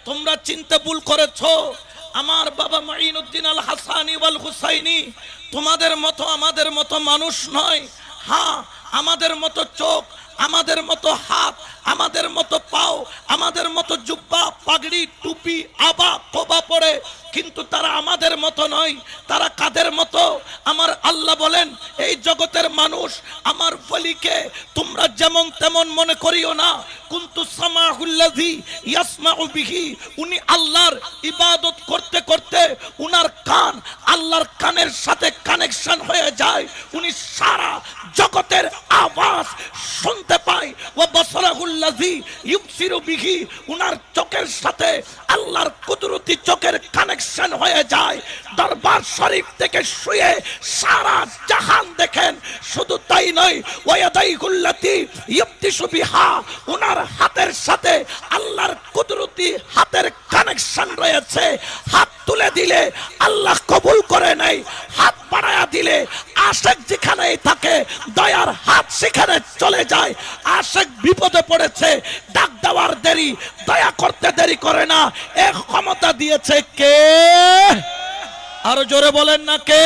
তোমরা চিনতে ভুল করেছো। আমার বাবা মাইনুদ্দিন আল হাসানি ওয়াল হুসাইনি তোমাদের মতো আমাদের মতো মানুষ নয়। হ্যাঁ, আমাদের মতো চোখ, আমাদের মতো হাত, আমাদের মতো পাও, আমাদের মতো জুব্বা পাগড়ি টুপি আবা কোবা পরে, কিন্তু তারা আমাদের মতো নয়। তারা কাদের মতো? আমার আল্লাহ বলেন, এই জগতের মানুষ আমার ওলিকে তোমরা যেমন তেমন মনে করিও না। কুনতু সামাহুল্লাযী ইয়াসমাউ বিহি, উনি আল্লাহর ইবাদত করতে করতে উনার কান আল্লাহর কানের সাথে কানেকশন হয়ে যায়, উনি সারা জগতের আওয়াজ শুনতে পায়। ওয়া বাসারাহুল্লাযী ইউবসিরু বিহি, উনার চোখের সাথে আল্লাহর কুদরতি চোখের কানেকশন হয়ে যায়। দরবার শরীফ থেকে শুয়ে সারা জাহান দেখেন। শুধু তাই নয়, ওয়ায়াদাইহুল্লাতী ইয়বতিশু বিহা, উনার হাতের সাথে আল্লাহর কুদরতি হাতের কানেকশন রয়েছে। হাত তুলে দিলে আল্লাহ কবুল করে নেয়, হাত বাড়ায়া দিলে আশিক যেখানেই থাকে দয়ার হাত সেখানে চলে যায়। আশিক বিপদে পড়েছে, ডাক দেওয়ার দেরি, দয়া করতে দেরি করে না। এক ক্ষমতা দিয়েছে কে? আরো জোরে বলেন না কে?